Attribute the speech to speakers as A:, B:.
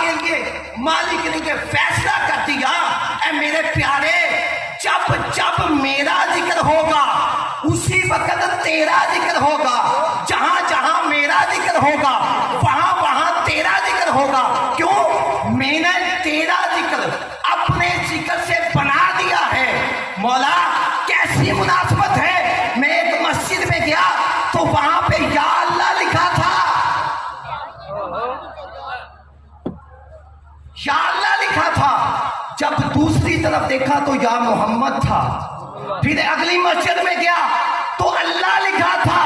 A: کے لیے مالک نے یہ فیصلہ کر دیا، اے میرے پیارے، جب جب میرا ذکر ہوگا اسی وقت تیرا ذکر ہوگا، جہاں جہاں میرا ذکر ہوگا وہاں وہاں تیرا ذکر ہوگا۔ کیوں؟ میں نے تیرا ذکر اپنے ذکر سے بنا دیا ہے۔ مولا کیسی مناسبت ہے، میں ایک مسجد میں گیا تو وہاں پہ یا اللہ لکھا تھا، یا اللہ لکھا تھا، جب دوسری طرف دیکھا تو یا محمد تھا، پھر اگلی مسجد میں گیا تو اللہ لکھا تھا،